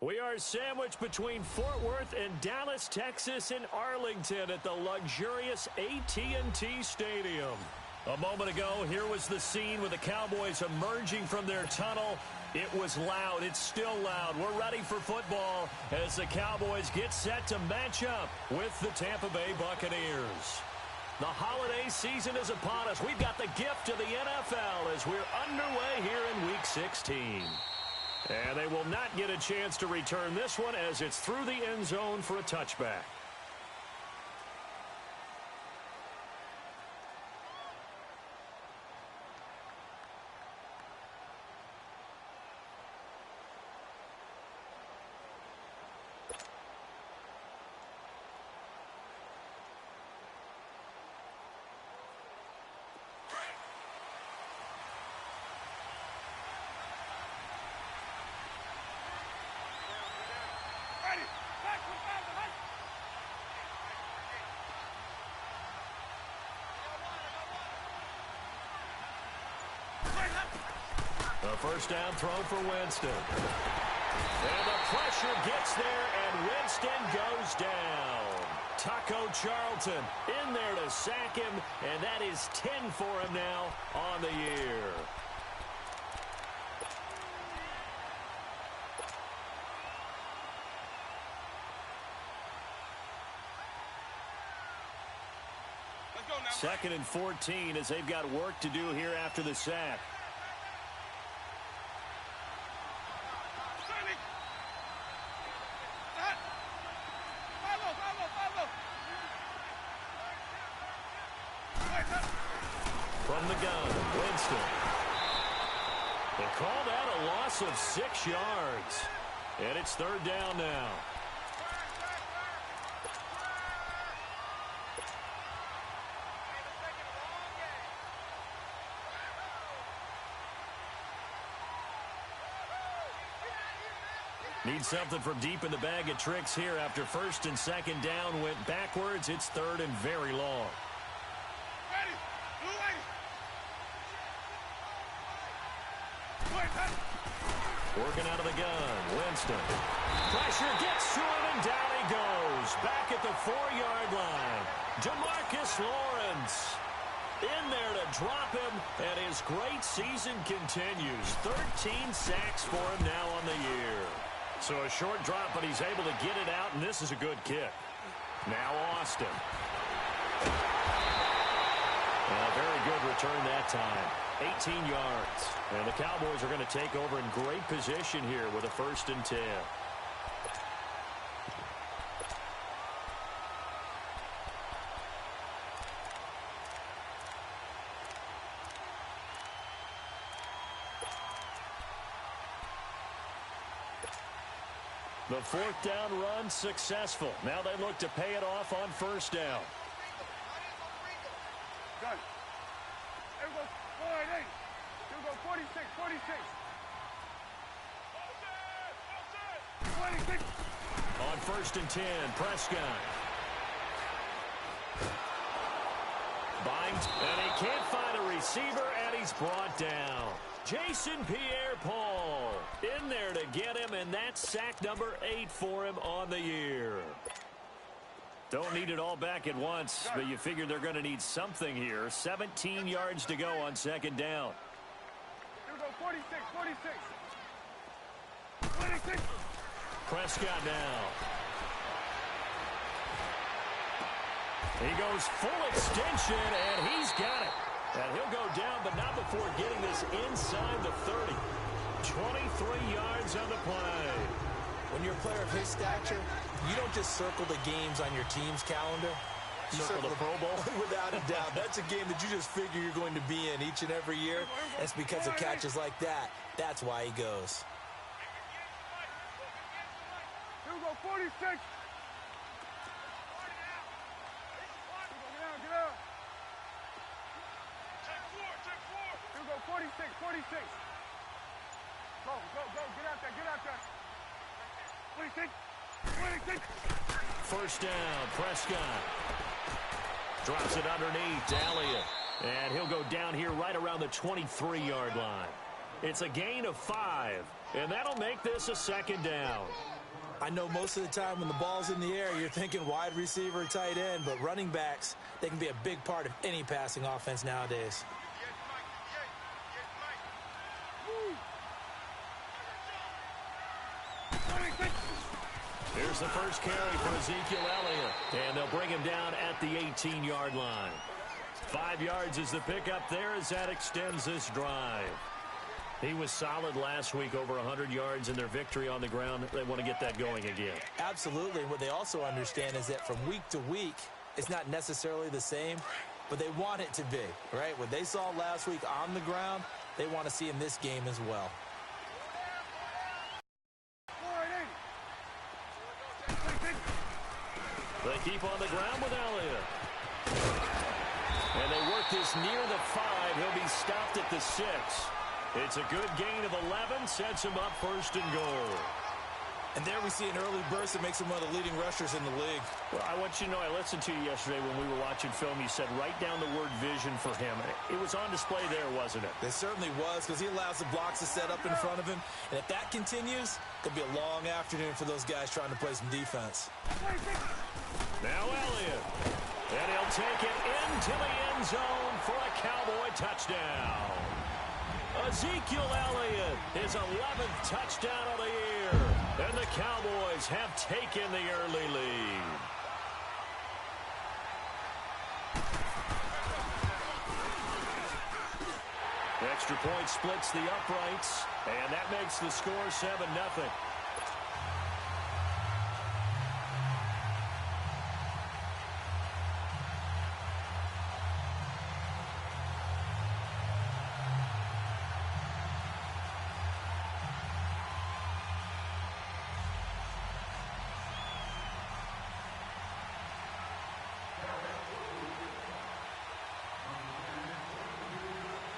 We are sandwiched between Fort Worth and Dallas, Texas in Arlington at the luxurious AT&T Stadium. A moment ago, here was the scene with the Cowboys emerging from their tunnel. It was loud. It's still loud. We're ready for football as the Cowboys get set to match up with the Tampa Bay Buccaneers. The holiday season is upon us. We've got the gift of the NFL as we're underway here in Week 16. And they will not get a chance to return this one as it's through the end zone for a touchback. A first down throw for Winston. And the pressure gets there, and Winston goes down. Taco Charlton in there to sack him, and that is 10 for him now on the year. Second and 14 as they've got work to do here after the sack. From the gun, Winston. They call that a loss of 6 yards. And it's third down now. Need something from deep in the bag of tricks here after first and second down went backwards. It's third and very long. Working out of the gun, Winston. Pressure gets to him, and down he goes. Back at the 4-yard line. DeMarcus Lawrence in there to drop him, and his great season continues. 13 sacks for him now on the year. So a short drop, but he's able to get it out, and this is a good kick. Now Austin. A very good return that time. 18 yards. And the Cowboys are going to take over in great position here with a 1st and 10. The 4th down run successful. Now they look to pay it off on 1st down. Done. Here we go. 48. Here we go. 46. 46. 26. On 1st and 10, Prescott. Binds, and he can't find a receiver, and he's brought down. Jason Pierre-Paul in there to get him, and that's sack number 8 for him on the year. Don't need it all back at once, but you figure they're going to need something here. 17 yards to go on 2nd down. Here we go, 46, 46. 26. Prescott now. He goes full extension, and he's got it. And he'll go down, but not before getting this inside the 30. 23 yards on the play. When you're a player of his stature, you don't just circle the games on your team's calendar. You Circle the Pro Bowl? Without a doubt. That's a game that you just figure you're going to be in each and every year. And it's because of catches like that. That's why he goes. Here we go, 46. Get out. Here we go, 46, 46. Go, get out there. 26, 26. 1st down, Prescott. Drops it underneath, Elliott. And he'll go down here right around the 23-yard line. It's a gain of 5, and that'll make this a second down. I know most of the time when the ball's in the air, you're thinking wide receiver, tight end, but running backs, they can be a big part of any passing offense nowadays. Here's the first carry for Ezekiel Elliott, and they'll bring him down at the 18-yard line. 5 yards is the pickup there as that extends this drive. He was solid last week, over 100 yards in their victory on the ground. They want to get that going again. Absolutely. What they also understand is that from week to week, it's not necessarily the same, but they want it to be, right? What they saw last week on the ground, they want to see in this game as well. They keep on the ground with Elliott. And they work this near the 5. He'll be stopped at the 6. It's a good gain of 11, sets him up first and goal. And there we see an early burst that makes him one of the leading rushers in the league. Well, I want you to know, I listened to you yesterday when we were watching film. You said write down the word vision for him. It was on display there, wasn't it? It certainly was, because he allows the blocks to set up in front of him. And if that continues, it could be a long afternoon for those guys trying to play some defense. Now Elliott. And he'll take it into the end zone for a Cowboy touchdown. Ezekiel Elliott, his 11th touchdown of the year. And the Cowboys have taken the early lead. Extra point splits the uprights, and that makes the score 7-0.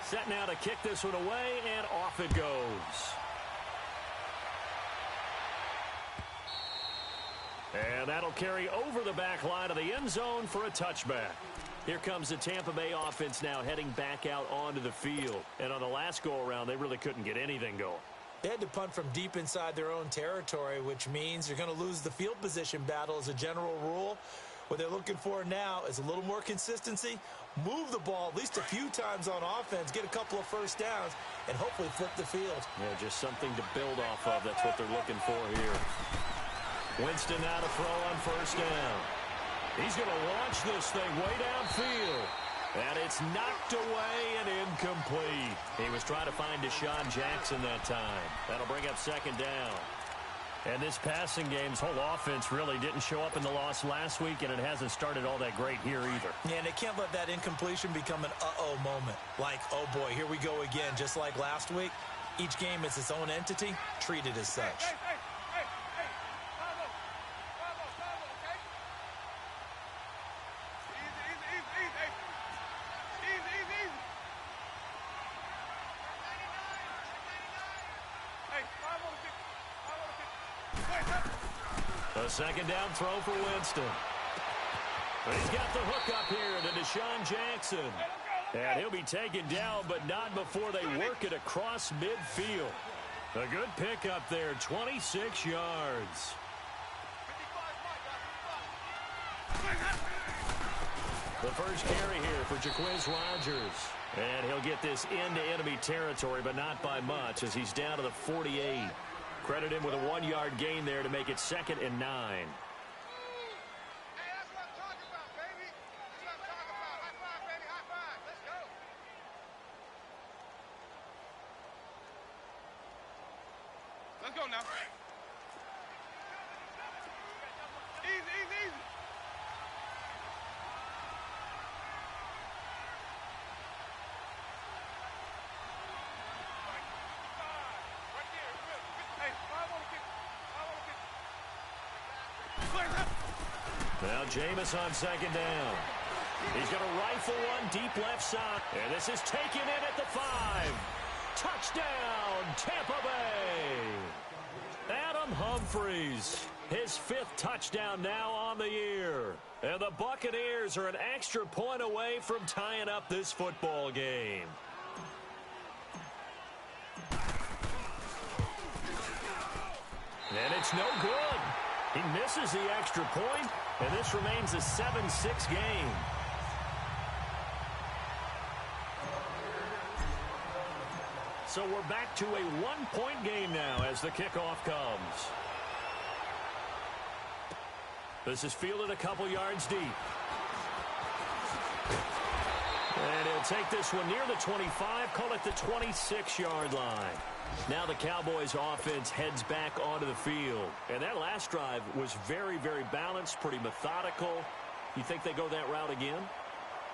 Set now to kick this one away, and off it goes. And that'll carry over the back line of the end zone for a touchback. Here comes the Tampa Bay offense now heading back out onto the field. And on the last go-around, they really couldn't get anything going. They had to punt from deep inside their own territory, which means you're going to lose the field position battle as a general rule. What they're looking for now is a little more consistency, move the ball at least a few times on offense, get a couple of first downs, and hopefully flip the field. Yeah, just something to build off of. That's what they're looking for here. Winston now to throw on first down. He's going to launch this thing way downfield. And it's knocked away and incomplete. He was trying to find Deshaun Jackson that time. That'll bring up second down. And this passing game's whole offense really didn't show up in the loss last week, and it hasn't started all that great here either. Yeah, and they can't let that incompletion become an uh-oh moment. Like, oh boy, here we go again. Just like last week, each game is its own entity, treated as such. A second down throw for Winston. He's got the hook up here to Deshaun Jackson. And he'll be taken down, but not before they work it across midfield. A good pickup there, 26 yards. The first carry here for Jaquiz Rodgers. And he'll get this into enemy territory, but not by much, as he's down to the 48. Credit him with a 1-yard gain there to make it 2nd and 9. Hey, that's what I'm talking about, baby. That's what I'm talking about. High five, baby. High five. Let's go. Let's go now. Easy, easy, easy. Now Jameis on second down. He's going to rifle one deep left side. And this is taken in at the 5. Touchdown, Tampa Bay. Adam Humphries, his 5th touchdown now on the year. And the Buccaneers are an extra point away from tying up this football game. And it's no good. He misses the extra point, and this remains a 7-6 game. So we're back to a one-point game now as the kickoff comes. This is fielded a couple yards deep. And he'll take this one near the 25, call it the 26-yard line. Now the Cowboys offense heads back onto the field. And that last drive was very, very balanced, pretty methodical. You think they go that route again?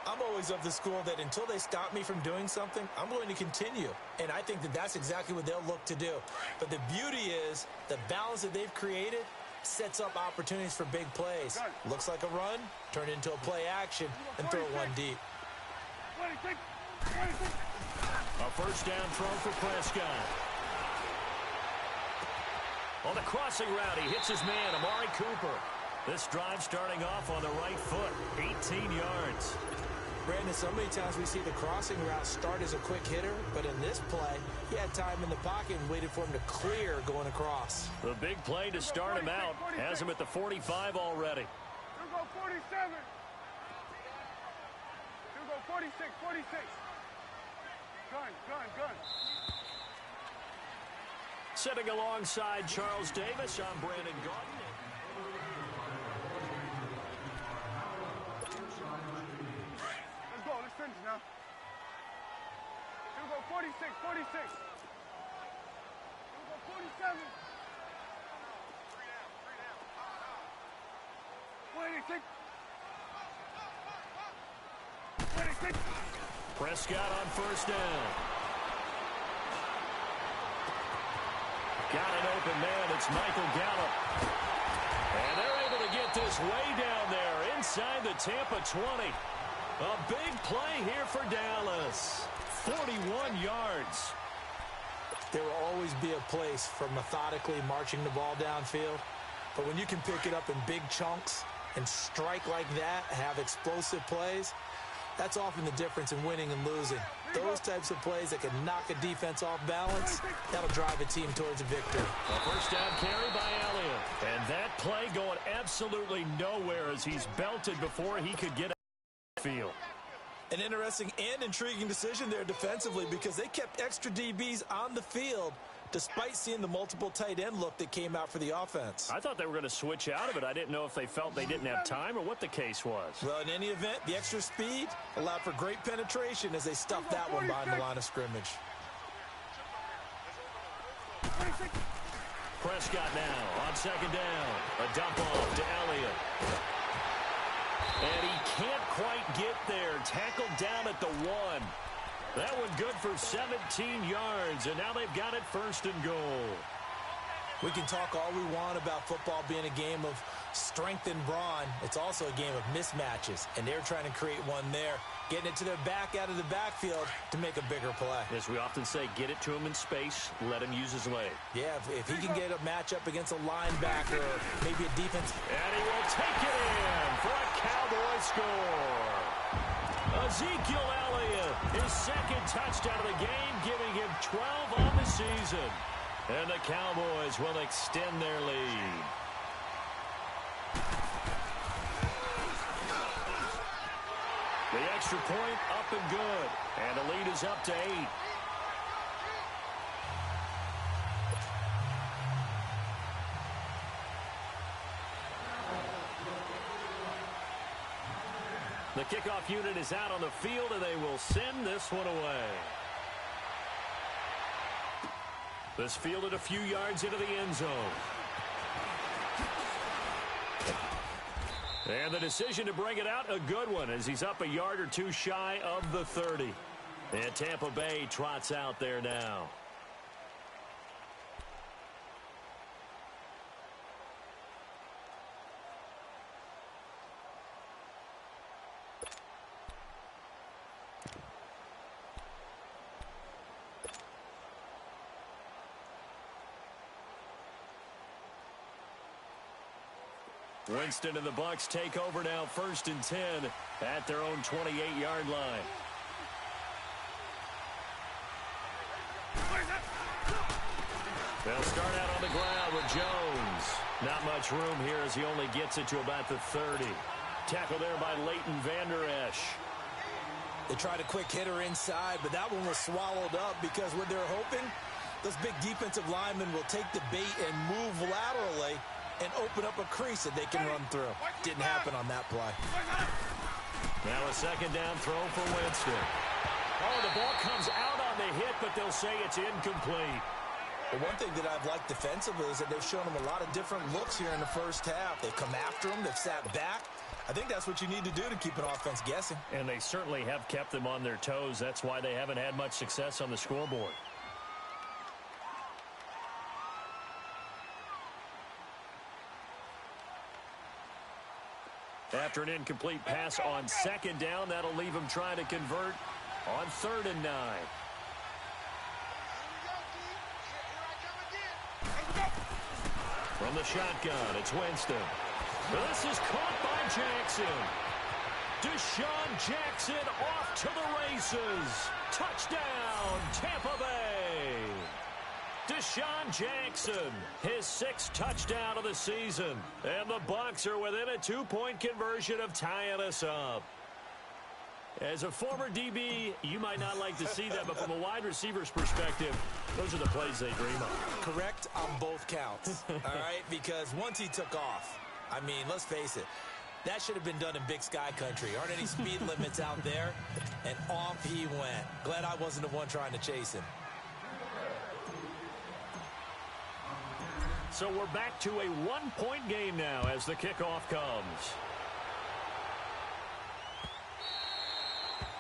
I'm always of the school that until they stop me from doing something, I'm going to continue. And I think that that's exactly what they'll look to do. But the beauty is the balance that they've created sets up opportunities for big plays. Looks like a run, turn it into a play action, and throw one deep. A first down throw for Prescott. On the crossing route, he hits his man, Amari Cooper. This drive starting off on the right foot, 18 yards. Brandon, so many times we see the crossing route start as a quick hitter, but in this play, he had time in the pocket and waited for him to clear going across. The big play to start him out has him at the 45 already. You go 47. You go 46, 46. Gun. Sitting alongside Charles Davis, I'm Brandon Gaudin. Let's go. Let's finish now. You go 46, 46. You go 47. 26. 26. Prescott on first down. Got an open man. It's Michael Gallup. And they're able to get this way down there inside the Tampa 20. A big play here for Dallas. 41 yards. There will always be a place for methodically marching the ball downfield. But when you can pick it up in big chunks and strike like that, have explosive plays, that's often the difference in winning and losing. Those types of plays that can knock a defense off balance, that'll drive a team towards a victory. A first down carry by Elliott. And that play going absolutely nowhere as he's belted before he could get out of the field. An interesting and intriguing decision there defensively because they kept extra DBs on the field despite seeing the multiple tight end look that came out for the offense. I thought they were going to switch out of it. I didn't know if they felt they didn't have time or what the case was. Well, in any event, the extra speed allowed for great penetration as they stuffed that one behind the line of scrimmage. Prescott now on second down. A dump off to Elliott. And he can't quite get there. Tackled down at the 1. That one good for 17 yards, and now they've got it first and goal. We can talk all we want about football being a game of strength and brawn. It's also a game of mismatches, and they're trying to create one there, getting it to their back out of the backfield to make a bigger play. As we often say, get it to him in space, let him use his leg. Yeah, if he can get a matchup against a linebacker or maybe a defense. And he will take it in for a Cowboy score. Ezekiel Elliott, his second touchdown of the game, giving him 12 on the season. And the Cowboys will extend their lead. The extra point up and good. And the lead is up to 8. The kickoff unit is out on the field, and they will send this one away. This fielded a few yards into the end zone. And the decision to bring it out, a good one, as he's up a yard or two shy of the 30. And Tampa Bay trots out there now. Winston and the Bucs take over now, 1st and 10 at their own 28-yard line. They'll start out on the ground with Jones. Not much room here as he only gets it to about the 30. Tackle there by Leighton Vander Esch. They tried a quick hitter inside, but that one was swallowed up because what they're hoping, those big defensive linemen will take the bait and move laterally and open up a crease that they can run through. Didn't happen on that play. Now a second down throw for Winston. Oh, the ball comes out on the hit, but they'll say it's incomplete. The one thing that I've liked defensively is that they've shown them a lot of different looks here in the first half. They've come after them. They've sat back. I think that's what you need to do to keep an offense guessing. And they certainly have kept them on their toes. That's why they haven't had much success on the scoreboard. After an incomplete pass on second down, that'll leave them trying to convert on 3rd and 9. From the shotgun, it's Winston. This is caught by Jackson. Deshaun Jackson off to the races. Touchdown, Tampa Bay. Deshaun Jackson, his 6th touchdown of the season. And the Bucs are within a 2-point conversion of tying us up. As a former DB, you might not like to see that, but from a wide receiver's perspective, those are the plays they dream of. Correct on both counts, all right? Because once he took off, I mean, let's face it, that should have been done in Big Sky Country. Aren't any speed limits out there? And off he went. Glad I wasn't the one trying to chase him. So we're back to a 1-point game now as the kickoff comes.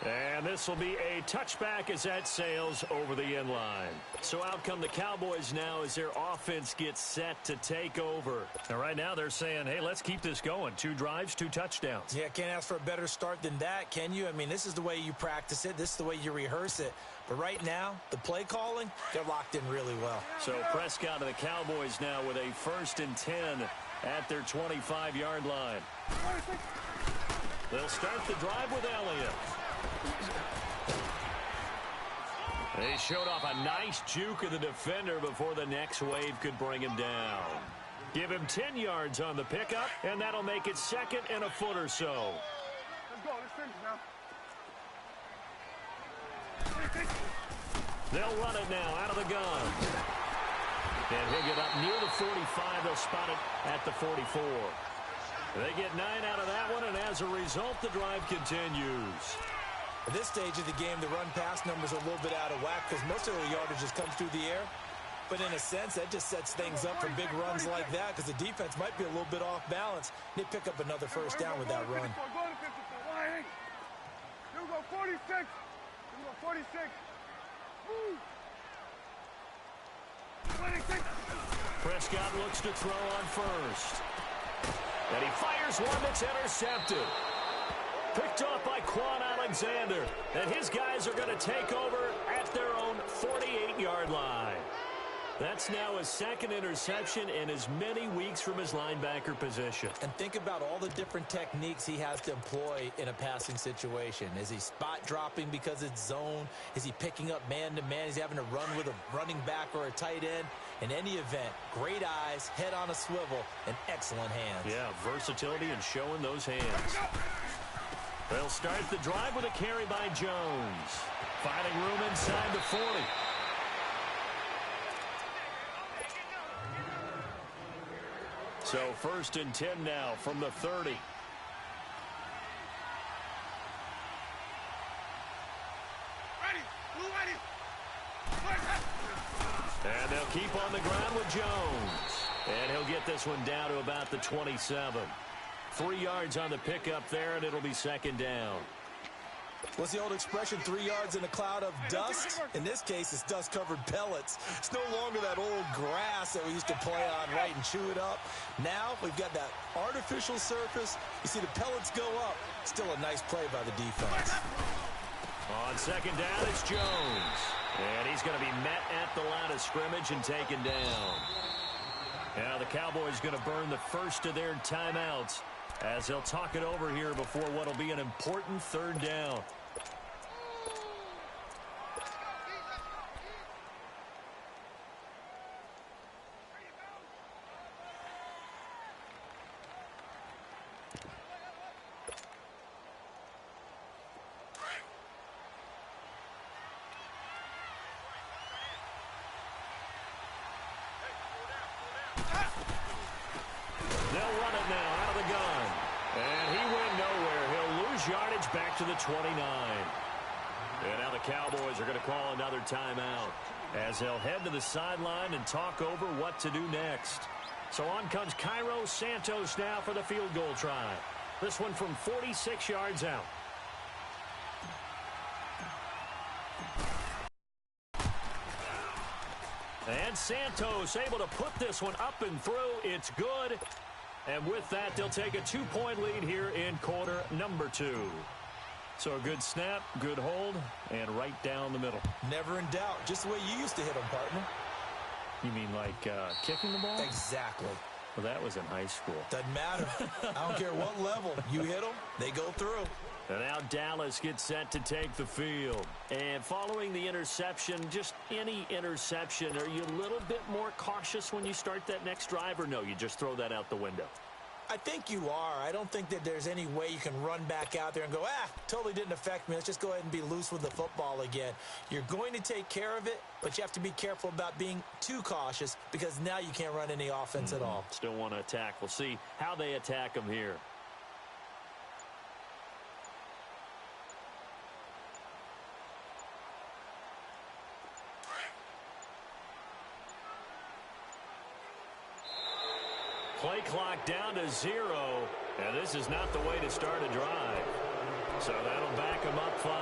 And this will be a touchback as that sails over the end line. So out come the Cowboys now as their offense gets set to take over. And right now they're saying, hey, let's keep this going. 2 drives, 2 touchdowns. Yeah, can't ask for a better start than that, can you? I mean, this is the way you practice it. This is the way you rehearse it. But right now, the play calling, they're locked in really well. So Prescott of the Cowboys now with a 1st and 10 at their 25-yard line. They'll start the drive with Elliott. They showed off a nice juke of the defender before the next wave could bring him down. Give him 10 yards on the pickup, and that'll make it 2nd and a foot or so. Let's go. Let's finish now. They'll run it now out of the gun. And he'll get up near the 45. They'll spot it at the 44. They get 9 out of that one, and as a result, the drive continues. At this stage of the game, the run-pass numbers are a little bit out of whack because most of their yardage just comes through the air. But in a sense, that just sets things up for big runs like that because the defense might be a little bit off balance. They pick up another first down with that run. Go to 54. You go 46. You go 46. Woo. 26. Prescott looks to throw on first. And he fires one that's intercepted. Picked off by Quan Alexander. And his guys are going to take over at their own 48-yard line. That's now his 2nd interception in as many weeks from his linebacker position. And think about all the different techniques he has to employ in a passing situation. Is he spot dropping because it's zone? Is he picking up man-to-man? Is he having to run with a running back or a tight end? In any event, great eyes, head on a swivel, and excellent hands. Yeah, versatility and showing those hands. They'll start the drive with a carry by Jones. Finding room inside the 40. So 1st and 10 now from the 30. And they'll keep on the ground with Jones. And he'll get this one down to about the 27. 3 yards on the pickup there, and it'll be 2nd down. What's the old expression, 3 yards in a cloud of dust? In this case, it's dust-covered pellets. It's no longer that old grass that we used to play on, right, and chew it up. Now we've got that artificial surface. You see the pellets go up. Still a nice play by the defense. On 2nd down, it's Jones. And he's going to be met at the line of scrimmage and taken down. Now the Cowboys going to burn the first of their timeouts as they'll talk it over here before what will be an important 3rd down. They'll run it now out of the gun. And he went nowhere. He'll lose yardage back to the 29. And now the Cowboys are going to call another timeout as they'll head to the sideline and talk over what to do next. So on comes Cairo Santos now for the field goal try. This one from 46 yards out. And Santos able to put this one up and through. It's good. And with that, they'll take a 2-point lead here in quarter number 2. So a good snap, good hold, and right down the middle. Never in doubt. Just the way you used to hit them, partner. You mean like kicking the ball? Exactly. Well, that was in high school. Doesn't matter. I don't care what level. You hit them, they go through. And now Dallas gets set to take the field. And following the interception, just any interception, are you a little bit more cautious when you start that next drive, or no, you just throw that out the window? I think you are. I don't think that there's any way you can run back out there and go, totally didn't affect me. Let's just go ahead and be loose with the football again. You're going to take care of it, but you have to be careful about being too cautious because now you can't run any offense at all. Still want to attack. We'll see how they attack them here. Play clock down to 0, and this is not the way to start a drive. So that'll back them up 5.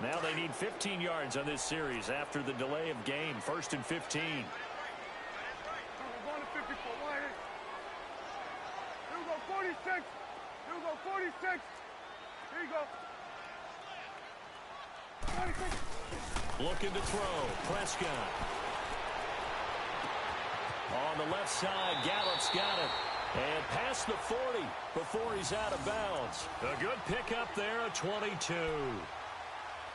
Now they need 15 yards on this series after the delay of game. 1st and 15. Here we go, 46. Here we go, 46. Here you go. 46. Looking to throw. Prescott. On the left side, Gallup's got it. And past the 40 before he's out of bounds. A good pickup there, a 22.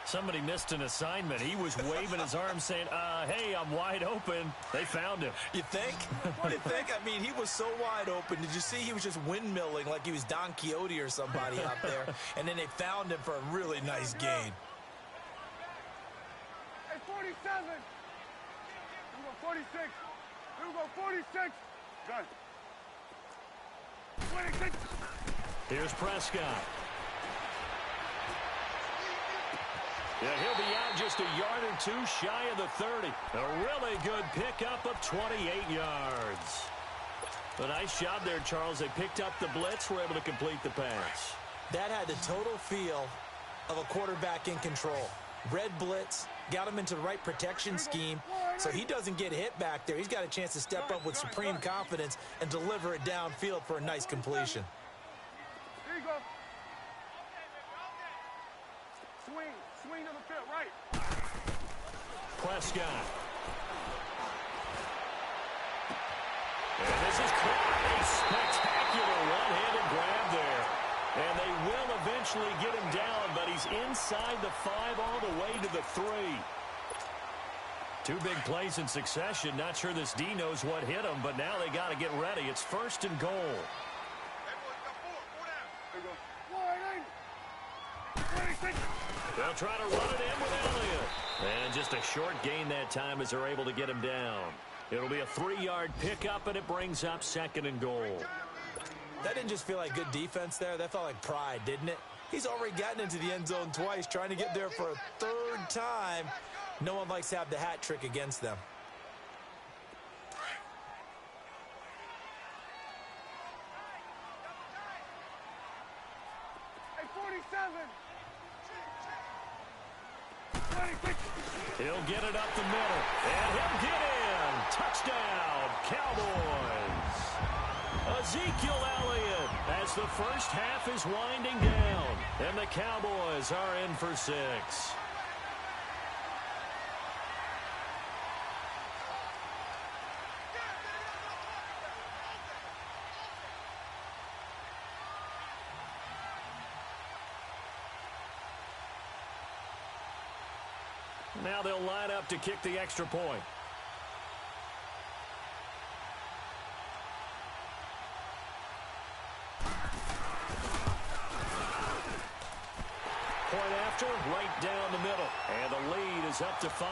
Somebody missed an assignment. He was waving his arm saying, hey, I'm wide open. They found him. You think? What do you think? I mean, he was so wide open. Did you see he was just windmilling like he was Don Quixote or somebody out there? And then they found him for a really nice gain. Hey, 47. Here we go, 46. Here we go, 46. Gun. 26. Here's Prescott. Yeah, he'll be out just a yard or two shy of the 30. A really good pickup of 28 yards. A nice job there, Charles. They picked up the blitz, were able to complete the pass. That had the total feel of a quarterback in control. Red blitz, got him into the right protection scheme, so he doesn't get hit back there. He's got a chance to step up with supreme confidence and deliver it downfield for a nice completion. Here you go. Swing. Swing to the pit, right. Prescott. And this is caught. A spectacular one-handed grab there. And they will eventually get him down, but he's inside the 5 all the way to the 3. 2 big plays in succession. Not sure this D knows what hit him, but now they got to get ready. It's 1st and goal. They'll try to run it in with Elliott. And just a short gain that time as they're able to get him down. It'll be a 3-yard pickup, and it brings up 2nd and goal. That didn't just feel like good defense there. That felt like pride, didn't it? He's already gotten into the end zone twice, trying to get there for a 3rd time. No one likes to have the hat trick against them. Hey, 47. He'll get it up the middle, and he'll get in. Touchdown, Cowboys. Ezekiel Elliott as the first half is winding down, and the Cowboys are in for 6. Now they'll line up to kick the extra point. monster right down the middle. And the lead is up to 5.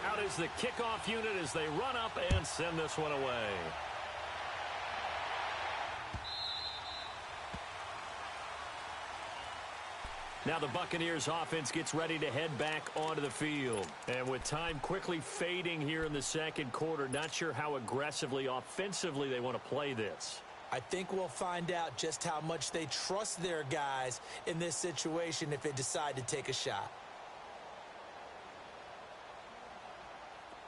Out is the kickoff unit as they run up and send this one away. Now the Buccaneers offense gets ready to head back onto the field. And with time quickly fading here in the second quarter, not sure how aggressively, offensively they want to play this. I think we'll find out just how much they trust their guys in this situation if they decide to take a shot.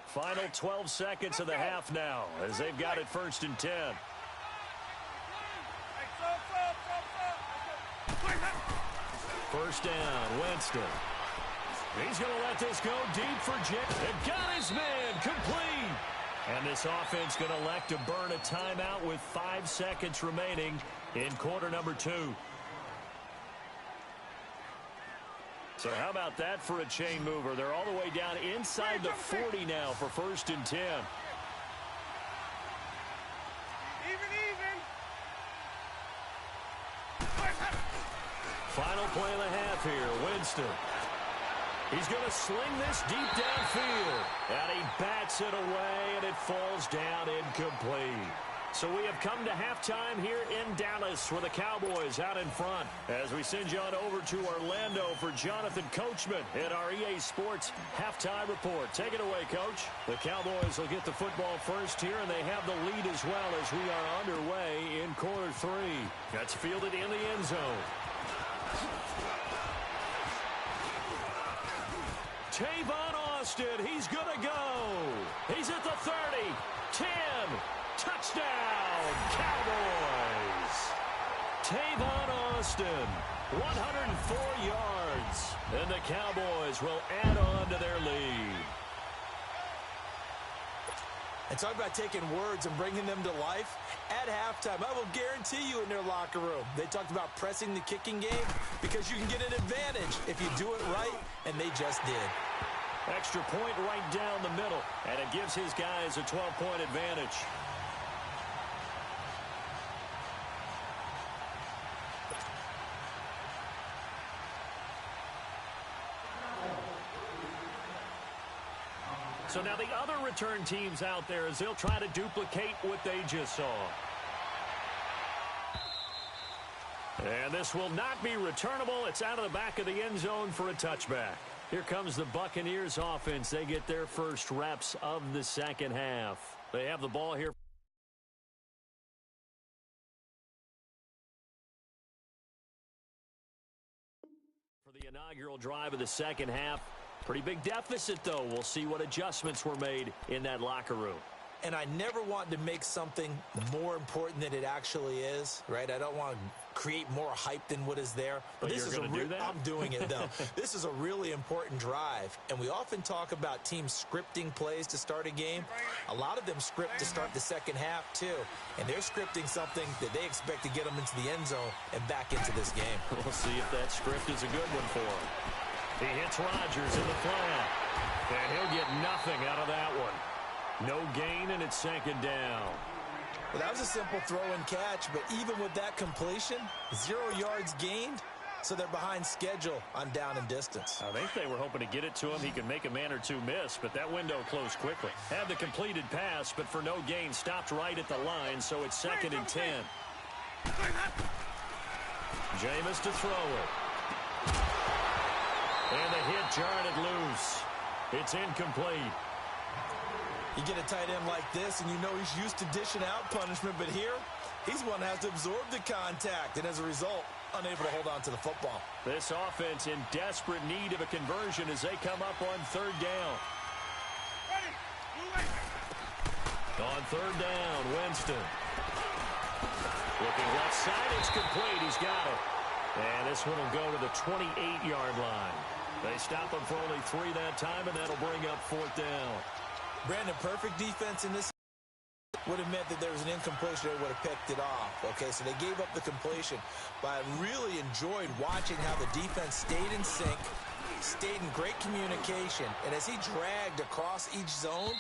Final 12 seconds of the half now as they've got it 1st and 10. First down, Winston. He's going to let this go deep for Jay. They've got his man complete. And this offense going to elect to burn a timeout with 5 seconds remaining in quarter number 2. So how about that for a chain mover? They're all the way down inside the 40 now for 1st and 10. Final play of the half here, Winston. He's going to sling this deep downfield. And he bats it away, and it falls down incomplete. So we have come to halftime here in Dallas with the Cowboys out in front. As we send you on over to Orlando for Jonathan Coachman at our EA Sports Halftime Report. Take it away, Coach. The Cowboys will get the football first here, and they have the lead as well as we are underway in quarter 3. That's fielded in the end zone. Tavon Austin, he's going to go. He's at the 30, 10, touchdown, Cowboys. Tavon Austin, 104 yards, and the Cowboys will add on to their lead. And talk about taking words and bringing them to life. At halftime, I will guarantee you in their locker room, they talked about pressing the kicking game because you can get an advantage if you do it right, and they just did. Extra point right down the middle, and it gives his guys a 12-point advantage. So now the other return teams out there as they'll try to duplicate what they just saw. And this will not be returnable. It's out of the back of the end zone for a touchback. Here comes the Buccaneers offense. They get their first reps of the second half. They have the ball here. For the inaugural drive of the second half. Pretty big deficit, though. We'll see what adjustments were made in that locker room. And I never want to make something more important than it actually is, right? I don't want to create more hype than what is there. But this is going to do that? I'm doing it, though. This is a really important drive. And we often talk about teams scripting plays to start a game. A lot of them script to start the second half, too. And they're scripting something that they expect to get them into the end zone and back into this game. We'll see if that script is a good one for him. He hits Rodgers in the flat. And he'll get nothing out of that one. No gain, and it's second down. Well, that was a simple throw and catch, but even with that completion, 0 yards gained, so they're behind schedule on down and distance. I think they were hoping to get it to him. He could make a man or two miss, but that window closed quickly. Had the completed pass, but for no gain, stopped right at the line, so it's second and 10. Jameis to throw it. And the hit jarred it loose. It's incomplete. You get a tight end like this, and you know he's used to dishing out punishment, but here, he's one that has to absorb the contact, and as a result, unable to hold on to the football. This offense in desperate need of a conversion as they come up on third down. On third down, Winston. Looking left side, it's complete. He's got it. And this one will go to the 28-yard line. They stop him for only 3 that time, and that'll bring up fourth down. Brandon, perfect defense in this. would have meant that there was an incompletion. They would have picked it off. Okay, so they gave up the completion. But I really enjoyed watching how the defense stayed in sync, stayed in great communication. And as he dragged across each zone,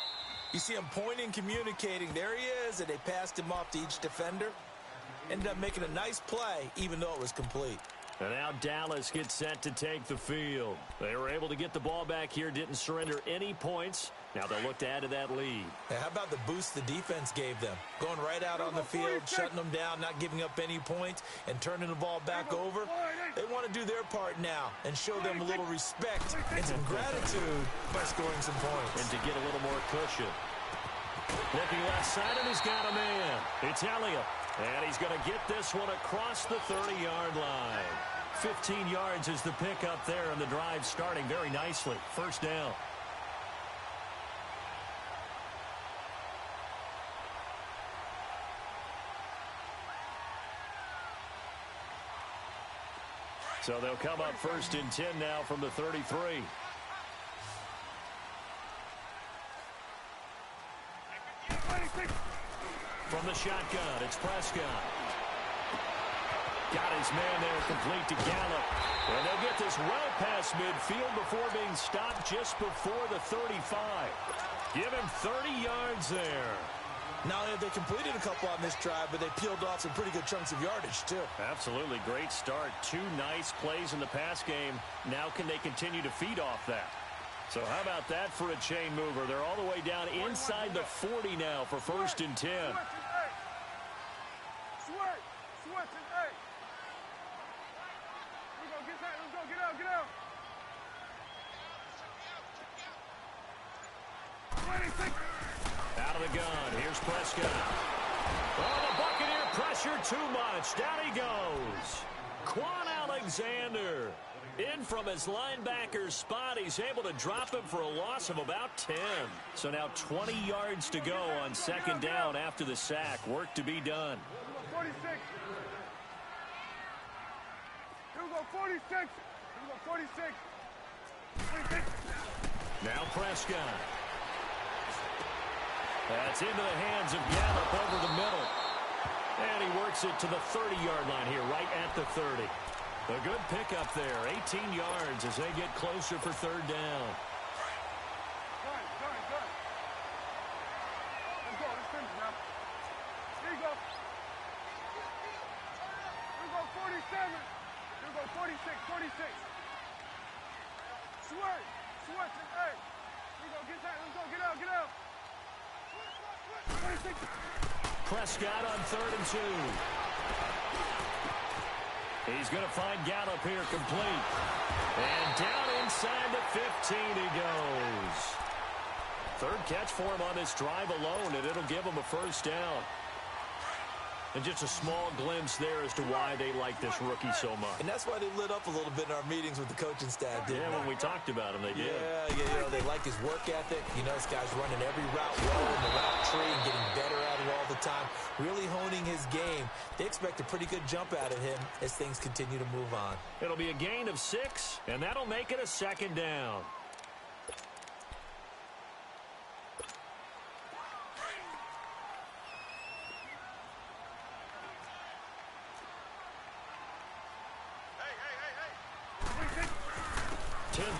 you see him pointing, communicating. There he is, and they passed him off to each defender. Ended up making a nice play, even though it was complete. And now Dallas gets set to take the field. They were able to get the ball back here, didn't surrender any points. Now they'll look to add to that lead. Hey, how about the boost the defense gave them? Going right out on the field, shutting them down, not giving up any points, and turning the ball back over. They want to do their part now and show them a little respect and some gratitude by scoring some points. And to get a little more cushion. Looking left side, and he's got a man. It's Elliott. And he's going to get this one across the 30-yard line. 15 yards is the pickup there, and the drive starting very nicely. First down. So they'll come up first and 10 now from the 33. From the shotgun, it's Prescott. Got his man there, complete to Gallup. And they'll get this well past midfield before being stopped just before the 35. Give him 30 yards there. Not only have they completed a couple on this drive, but they peeled off some pretty good chunks of yardage, too. Absolutely. Great start. 2 nice plays in the pass game. Now can they continue to feed off that? So how about that for a chain mover? They're all the way down inside the 40 now for first and 10. Switch and 8. Let's go, get out. 26. Out of the gun. Here's Prescott. Oh, the Buccaneer pressure too much. Down he goes. Quan Alexander. In from his linebacker spot, he's able to drop him for a loss of about 10. So now 20 yards to go on second down after the sack. Work to be done. 46. Here we go, 46. 46. Now Prescott. That's into the hands of Gallup over the middle. And he works it to the 30-yard line here, right at the 30. A good pickup there, 18 yards as they get closer for third down. Good. Let's go, let's finish now. Here you go. Here we go, 47. Here we go, 46. Switch and 8. Here we go, let's go, get out. 26. Prescott on 3rd and 2. He's going to find Gallup here complete. And down inside the 15 he goes. Third catch for him on this drive alone, and it'll give him a first down. And just a small glimpse there as to why they like this rookie so much. And that's why they lit up a little bit in our meetings with the coaching staff, didn't they? When we talked about him, they did. Yeah, they like his work ethic. You know, this guy's running every route well in the route tree and getting better at it all the time, really honing his game. They expect a pretty good jump out of him as things continue to move on. It'll be a gain of 6, and that'll make it a second down.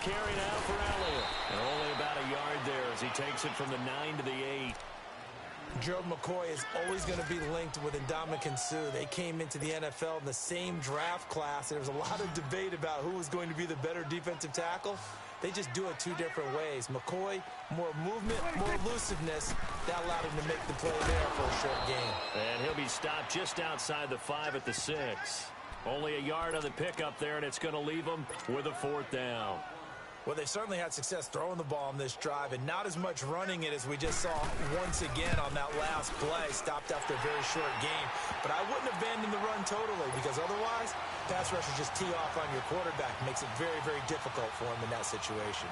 Carry now for Elliott. And only about a yard there as he takes it from the 9 to the 8. Gerald McCoy is always going to be linked with Ndamukong Suh. They came into the NFL in the same draft class. There was a lot of debate about who was going to be the better defensive tackle. They just do it 2 different ways. McCoy, more movement, more elusiveness. That allowed him to make the play there for a short gain. And he'll be stopped just outside the 5 at the 6. Only a yard on the pickup there, and it's going to leave him with a 4th down. Well, they certainly had success throwing the ball on this drive, and not as much running it as we just saw once again on that last play. Stopped after a very short game. But I wouldn't abandon the run totally, because otherwise, pass rushers just tee off on your quarterback. Makes it very, very difficult for him in that situation.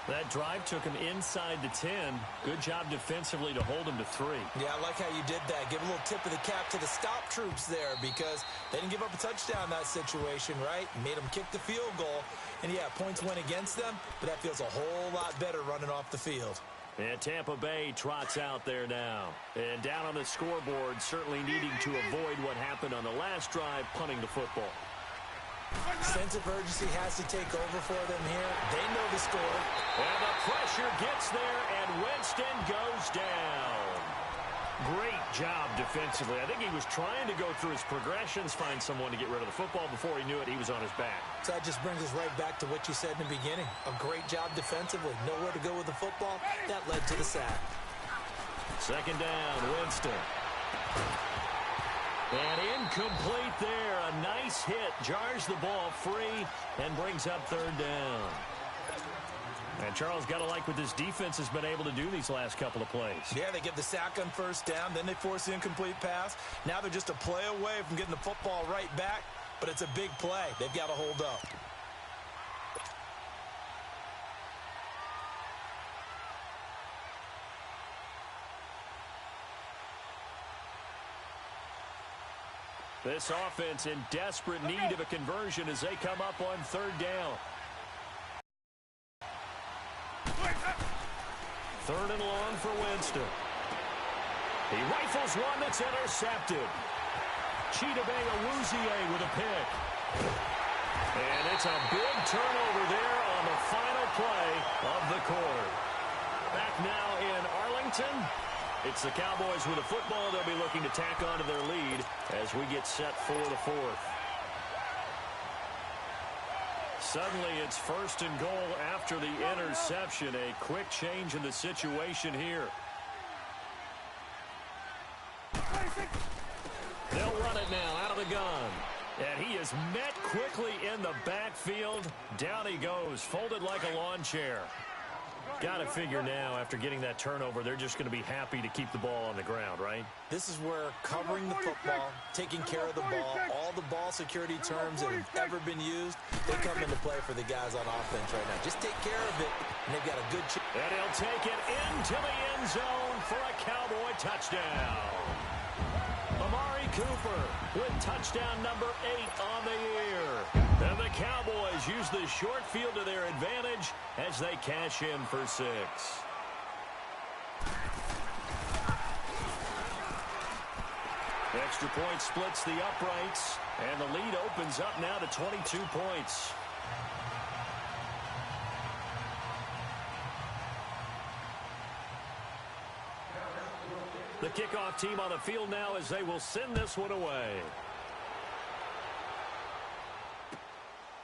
That drive took him inside the 10. Good job defensively to hold him to 3. Yeah, I like how you did that. Give a little tip of the cap to the stop troops there, because they didn't give up a touchdown in that situation, right? Made them kick the field goal. And, yeah, points went against them, but that feels a whole lot better running off the field. And Tampa Bay trots out there now. And down on the scoreboard, certainly needing to avoid what happened on the last drive, punting the football. Sense of urgency has to take over for them here. They know the score. And the pressure gets there, and Winston goes down. Great job defensively. I think he was trying to go through his progressions, find someone to get rid of the football. Before he knew it, he was on his back. So that just brings us right back to what you said in the beginning. A great job defensively. Nowhere to go with the football. That led to the sack. Second down, Winston. And incomplete there. A nice hit. Jars the ball free and brings up third down. And Charles, got to like what this defense has been able to do these last couple of plays. Yeah, they get the sack on first down, then they force the incomplete pass. Now they're just a play away from getting the football right back, but it's a big play. They've got to hold up. This offense in desperate need of a conversion as they come up on third down. Third and long for Winston. He rifles one that's intercepted. Chidobe Awuzie with a pick. And it's a big turnover there on the final play of the quarter. Back now in Arlington. It's the Cowboys with a football. They'll be looking to tack on to their lead as we get set for the fourth. Suddenly, it's first and goal after the interception. A quick change in the situation here. They'll run it now out of the gun. And he is met quickly in the backfield. Down he goes, folded like a lawn chair. Got to figure now, after getting that turnover, they're just going to be happy to keep the ball on the ground, right? This is where covering the football, taking care of the ball, all the ball security terms that have ever been used, they come into play for the guys on offense right now. Just take care of it, and they've got a good chance. And he'll take it into the end zone for a Cowboy touchdown. Amari Cooper with touchdown number 8 on the year. And the Cowboys use the short field to their advantage as they cash in for 6. Extra point splits the uprights, and the lead opens up now to 22 points. The kickoff team on the field now as they will send this one away.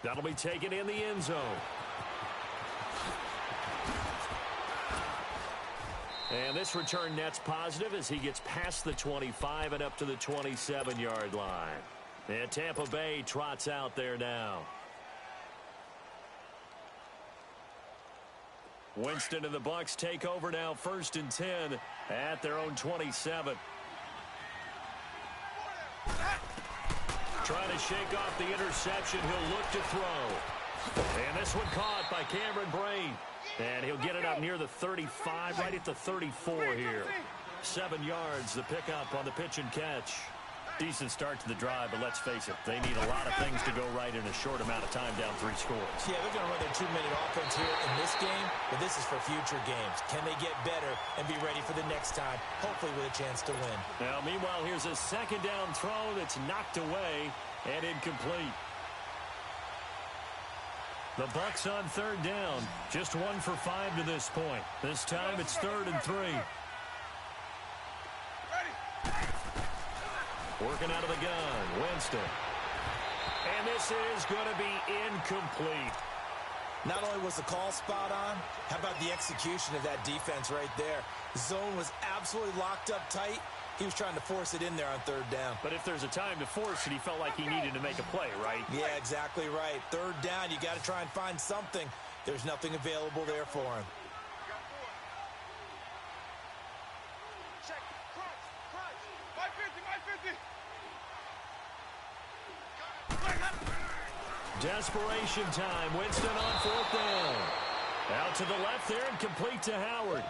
That'll be taken in the end zone. And this return net's positive as he gets past the 25 and up to the 27-yard line. And Tampa Bay trots out there now. Winston and the Bucs take over now, 1st and 10 at their own 27. Trying to shake off the interception. He'll look to throw. And this one caught by Cameron Brain. And he'll get it up near the 35, right at the 34 here. 7 yards, the pickup on the pitch and catch. Decent start to the drive, but let's face it, they need a lot of things to go right in a short amount of time, down 3 scores. Yeah, they're going to run their 2-minute offense here in this game, but this is for future games. Can they get better and be ready for the next time, hopefully with a chance to win? Now, meanwhile, here's a second down throw that's knocked away and incomplete. The Bucs on third down, just 1 for 5 to this point. This time it's 3rd and 3. Working out of the gun, Winston. And this is going to be incomplete. Not only was the call spot on, how about the execution of that defense right there? The zone was absolutely locked up tight. He was trying to force it in there on 3rd down. But if there's a time to force it, he felt like he needed to make a play, right? Yeah, exactly right. 3rd down, you got to try and find something. There's nothing available there for him. Desperation time. Winston on 4th down. Out to the left there and complete to Howard.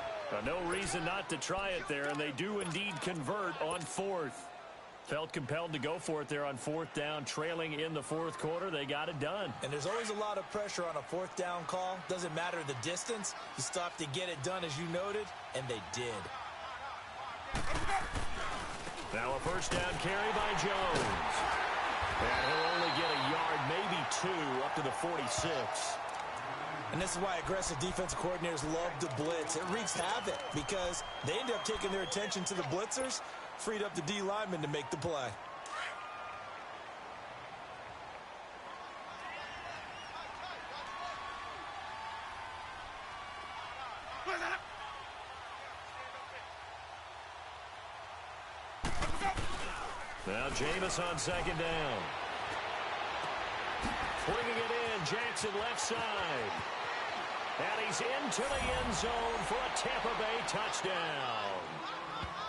No reason not to try it there, and they do indeed convert on 4th. Felt compelled to go for it there on fourth down, trailing in the fourth quarter. They got it done. And there's always a lot of pressure on a fourth down call. Doesn't matter the distance. You still have to get it done, as you noted, and they did. Now a first down carry by Jones. And he'll only get a yard, maybe two, up to the 46. And this is why aggressive defensive coordinators love to blitz. It wreaks havoc because they end up taking their attention to the blitzers, freed up the D lineman to make the play. Now Jameis on second down. Swinging it in, Jackson left side. And he's into the end zone for a Tampa Bay touchdown.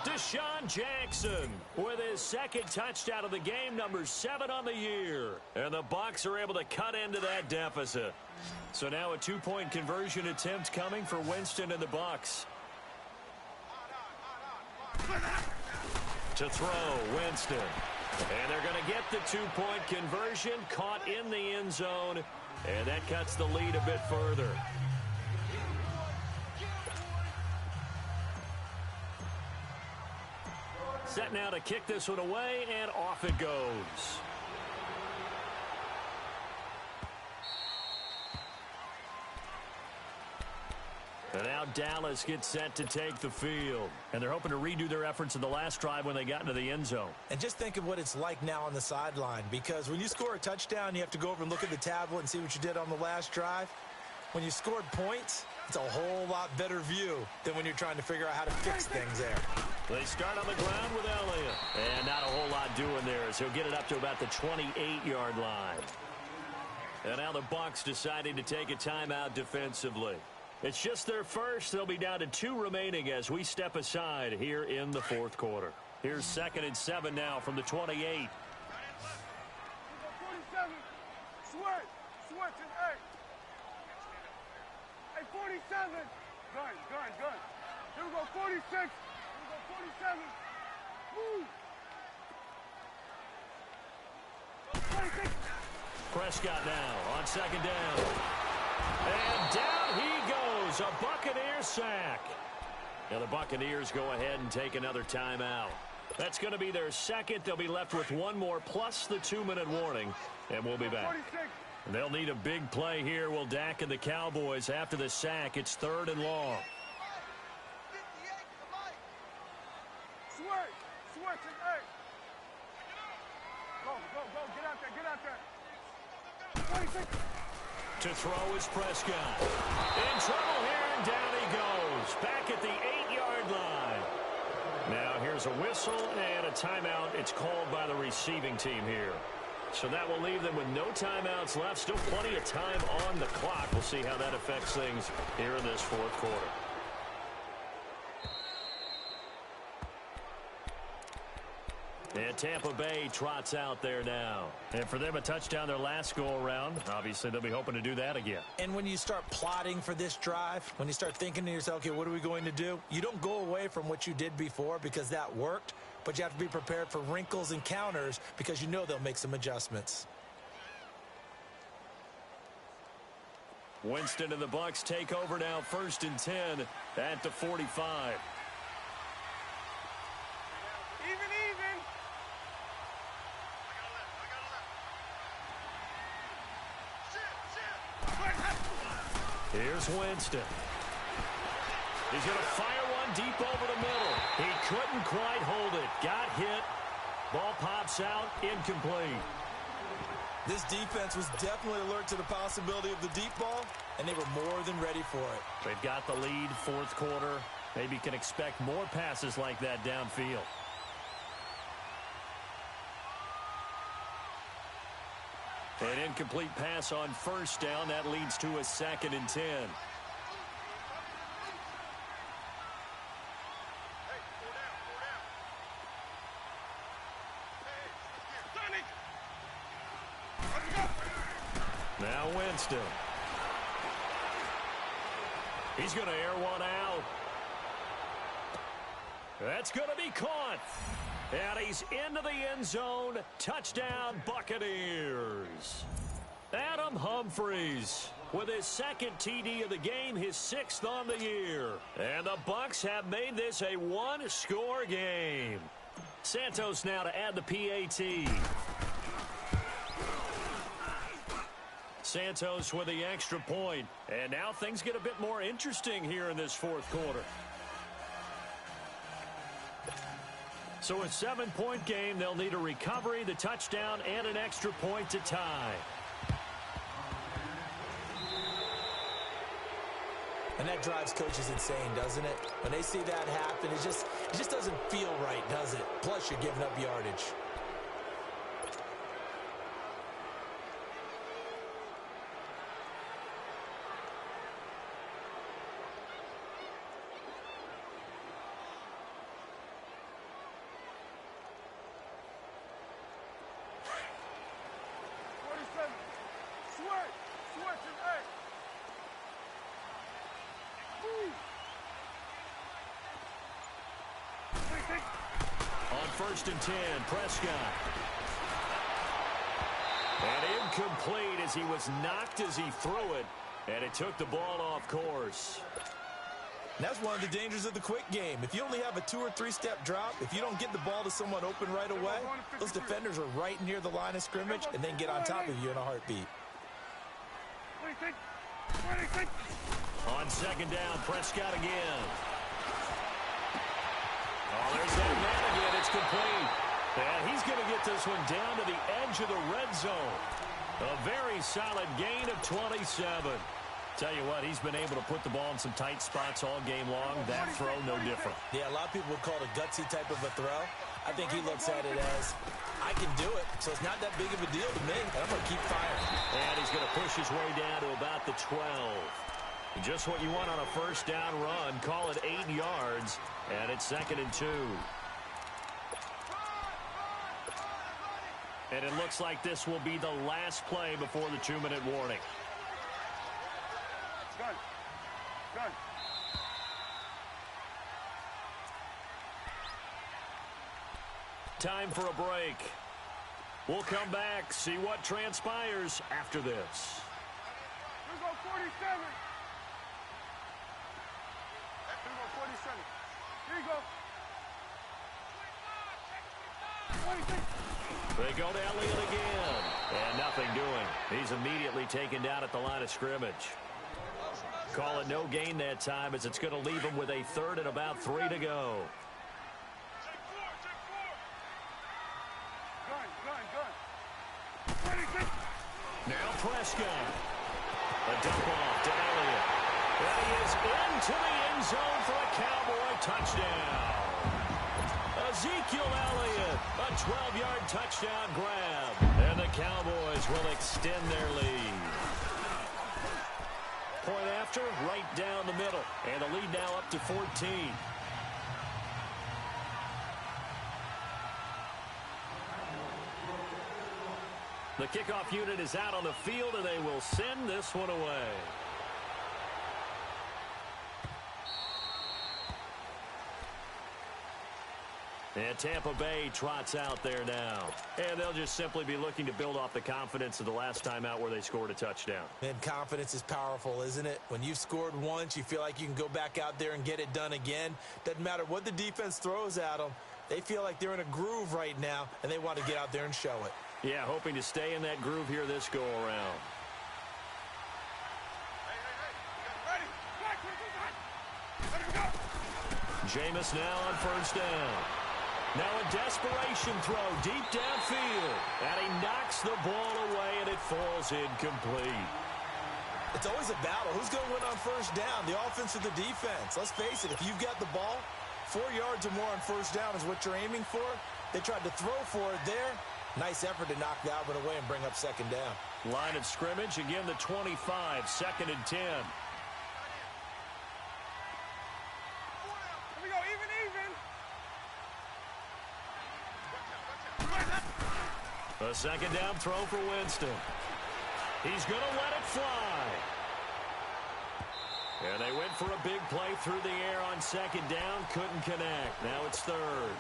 Deshaun Jackson with his second touchdown of the game, number 7 on the year. And the Bucs are able to cut into that deficit. So now a 2-point conversion attempt coming for Winston and the Bucs. To throw, Winston. And they're going to get the 2-point conversion, caught in the end zone. And that cuts the lead a bit further. Set now to kick this one away, and off it goes. And now Dallas gets set to take the field. And they're hoping to redo their efforts in the last drive when they got into the end zone. And just think of what it's like now on the sideline, because when you score a touchdown, you have to go over and look at the tablet and see what you did on the last drive. When you scored points, it's a whole lot better view than when you're trying to figure out how to fix things there. They start on the ground with Elliott. And not a whole lot doing there as he'll get it up to about the 28-yard line. And now the Bucs deciding to take a timeout defensively. It's just their first. They'll be down to 2 remaining as we step aside here in the fourth quarter. Here's 2nd and 7 now from the 28. 47. Switch and 8. Hey, 47. Gun. Here we go, 46. Here we go, 47. Move. 46. Prescott now on second down. And down he goes. A Buccaneer sack. And the Buccaneers go ahead and take another timeout. That's going to be their second. They'll be left with one more plus the 2-minute warning. And we'll be back. 46. And they'll need a big play here. Will Dak and the Cowboys after the sack. It's 3rd and long. Switch and 8. Go. Get out there. 26. To throw is Prescott. In trouble here, and down he goes. Back at the 8-yard line. Now here's a whistle and a timeout. It's called by the receiving team here. So that will leave them with no timeouts left. Still plenty of time on the clock. We'll see how that affects things here in this fourth quarter. And Tampa Bay trots out there now. And for them, a touchdown their last go-around. Obviously, they'll be hoping to do that again. And when you start plotting for this drive, when you start thinking to yourself, okay, what are we going to do? You don't go away from what you did before because that worked, but you have to be prepared for wrinkles and counters because you know they'll make some adjustments. Winston and the Bucs take over now, 1st and 10 at the 45. Here's Winston. He's going to fire one deep over the middle. He couldn't quite hold it. Got hit. Ball pops out. Incomplete. This defense was definitely alert to the possibility of the deep ball, and they were more than ready for it. They've got the lead, fourth quarter. Maybe can expect more passes like that downfield. An incomplete pass on 1st down. That leads to a 2nd and 10. Now Winston. He's going to air one out. That's going to be caught. And he's into the end zone. Touchdown, Buccaneers. Adam Humphries with his second TD of the game, his sixth on the year. And the Bucs have made this a one-score game. Santos now to add the PAT. Santos with the extra point. And now things get a bit more interesting here in this fourth quarter. So a 7-point game, they'll need a recovery, the touchdown, and an extra point to tie. And that drives coaches insane, doesn't it? When they see that happen, it just doesn't feel right, does it? Plus, you're giving up yardage. First and 10, Prescott. And incomplete as he was knocked as he threw it, and it took the ball off course. And that's one of the dangers of the quick game. If you only have a 2- or 3-step drop, if you don't get the ball to someone open right away, those defenders are right near the line of scrimmage and then get on top of you in a heartbeat. On second down, Prescott again. Oh, there's that man again. It's complete. And he's going to get this one down to the edge of the red zone. A very solid gain of 27. Tell you what, he's been able to put the ball in some tight spots all game long. That throw, no different. Yeah, a lot of people would call it a gutsy type of a throw. I think he looks at it as, I can do it, so it's not that big of a deal to me, and I'm going to keep firing. And he's going to push his way down to about the 12. Just what you want on a first down run. Call it 8 yards, and it's 2nd and 2. And it looks like this will be the last play before the 2-minute warning. Gun. Gun. Time for a break. We'll come back, see what transpires after this. Here we go, 47. Here we go, 47. Here you go. 26. They go to Elliott again. And nothing doing. He's immediately taken down at the line of scrimmage. Call it no gain that time as it's going to leave him with a 3rd and about 3 to go. Now Prescott. A dump off to Elliott. And he is into the end zone for a Cowboy touchdown. Ezekiel Elliott, a 12-yard touchdown grab. And the Cowboys will extend their lead. Point after, right down the middle. And the lead now up to 14. The kickoff unit is out on the field, and they will send this one away. And Tampa Bay trots out there now. And they'll just simply be looking to build off the confidence of the last time out where they scored a touchdown. And confidence is powerful, isn't it? When you've scored once, you feel like you can go back out there and get it done again. Doesn't matter what the defense throws at them. They feel like they're in a groove right now, and they want to get out there and show it. Yeah, hoping to stay in that groove here this go-around. Jameis now on first down. Now a desperation throw deep downfield. And he knocks the ball away, and it falls incomplete. It's always a battle. Who's going to win on first down, the offense or the defense? Let's face it, if you've got the ball, 4 yards or more on first down is what you're aiming for. They tried to throw for it there. Nice effort to knock that one away and bring up second down. Line of scrimmage, again the 25, 2nd and 10. Here we go, even. A second down throw for Winston. He's going to let it fly. And they went for a big play through the air on second down. Couldn't connect. Now it's 3rd.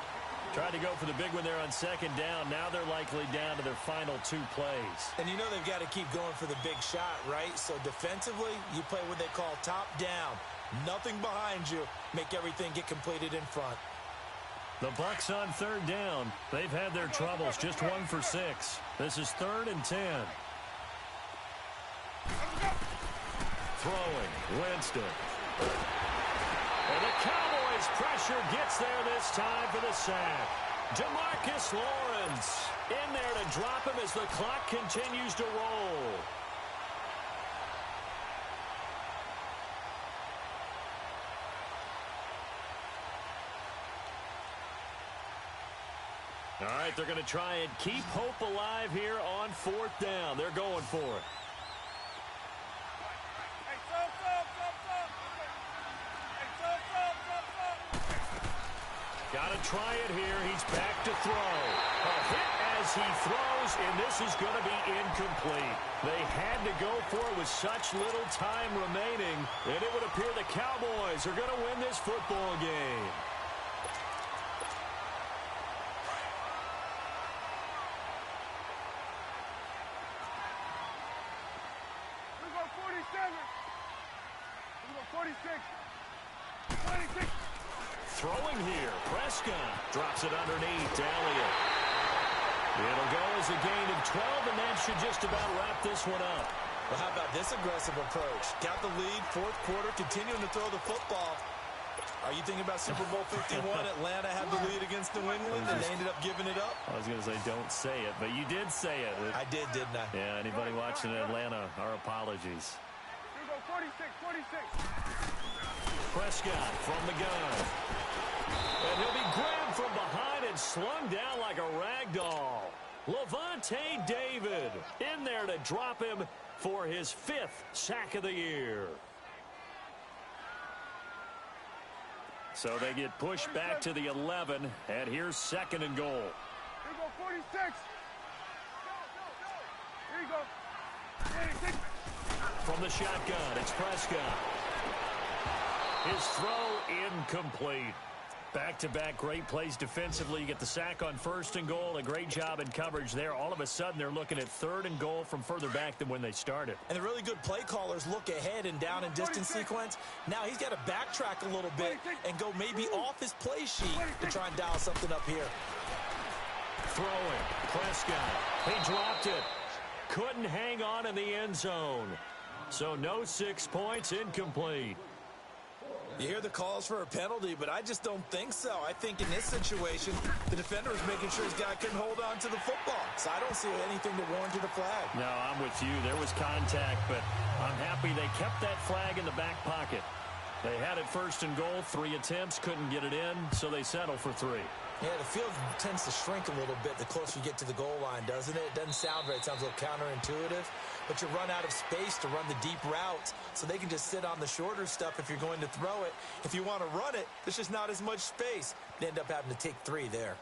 Tried to go for the big one there on second down. Now they're likely down to their final 2 plays. And you know they've got to keep going for the big shot, right? So defensively, you play what they call top down. Nothing behind you. Make everything get completed in front. The Bucs on third down. They've had their troubles. Just 1 for 6. This is 3rd and 10. Throwing. Winston. And the Cowboys pressure gets there this time for the sack. DeMarcus Lawrence in there to drop him as the clock continues to roll. All right, they're going to try and keep hope alive here on 4th down. They're going for it. Got to try it here. He's back to throw. A hit as he throws, and this is going to be incomplete. They had to go for it with such little time remaining, and it would appear the Cowboys are going to win this football game. We go 47. We go 46. 26. Throwing here. Prescott drops it underneath to Elliott. It'll go as a gain of 12, and that should just about wrap this one up. Well, how about this aggressive approach? Got the lead, 4th quarter, continuing to throw the football. Are you thinking about Super Bowl 51? Atlanta had the lead against New England, and they ended up giving it up? I was going to say don't say it, but you did say it. I did, didn't I? Yeah, anybody watching in Atlanta, our apologies. We go 46, 46. Prescott from the gun. And he'll be grabbed from behind and slung down like a rag doll. Levante David in there to drop him for his 5th sack of the year. So they get pushed back to the 11, and here's 2nd and goal. Here you go, 46. Here you go. 46. From the shotgun, it's Prescott. His throw incomplete. Back-to-back great plays defensively. You get the sack on 1st and goal. A great job in coverage there. All of a sudden, they're looking at 3rd and goal from further back than when they started. And the really good play callers look ahead and down and distance sequence. Now he's got to backtrack a little bit and go maybe off his play sheet to try and dial something up here. Throwing. Prescott. He dropped it. Couldn't hang on in the end zone. So no 6 points, incomplete. You hear the calls for a penalty, but I just don't think so. I think in this situation, the defender was making sure his guy couldn't hold on to the football. So I don't see anything to warrant a flag. No, I'm with you. There was contact, but I'm happy they kept that flag in the back pocket. They had it 1st and goal, 3 attempts, couldn't get it in, so they settle for 3. Yeah, the field tends to shrink a little bit the closer you get to the goal line, doesn't it? It doesn't sound right. It sounds a little counterintuitive. But you run out of space to run the deep routes, so they can just sit on the shorter stuff if you're going to throw it. If you want to run it, there's just not as much space. They end up having to take 3 there.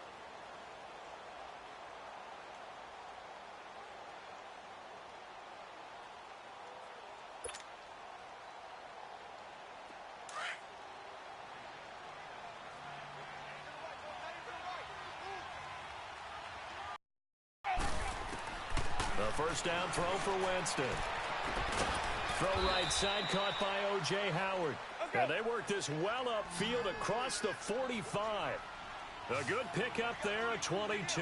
The 1st down throw for Winston. Throw right side caught by O.J. Howard. And they work this well upfield across the 45. A good pickup there at 22.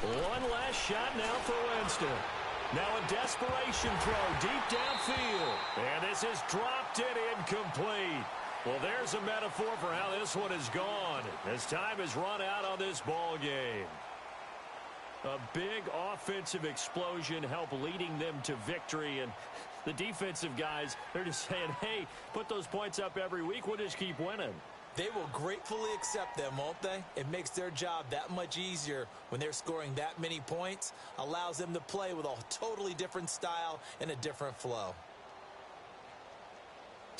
One last shot now for Winston. Now a desperation throw deep downfield. And this is dropped it incomplete. Well, there's a metaphor for how this one is gone as time has run out on this ball game. A big offensive explosion helped leading them to victory, and the defensive guys, they're just saying, hey, put those points up every week, we'll just keep winning. They will gratefully accept them, won't they? It makes their job that much easier when they're scoring that many points, allows them to play with a totally different style and a different flow.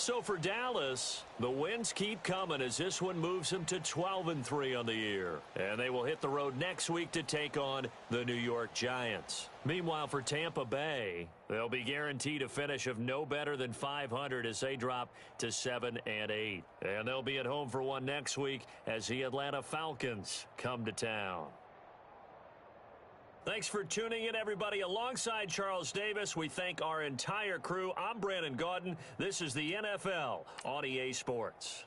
So for Dallas, the wins keep coming as this one moves them to 12-3 on the year. And they will hit the road next week to take on the New York Giants. Meanwhile, for Tampa Bay, they'll be guaranteed a finish of no better than 500 as they drop to 7-8. And they'll be at home for one next week as the Atlanta Falcons come to town. Thanks for tuning in, everybody. Alongside Charles Davis, we thank our entire crew. I'm Brandon Gaudin. This is the NFL on EA Sports.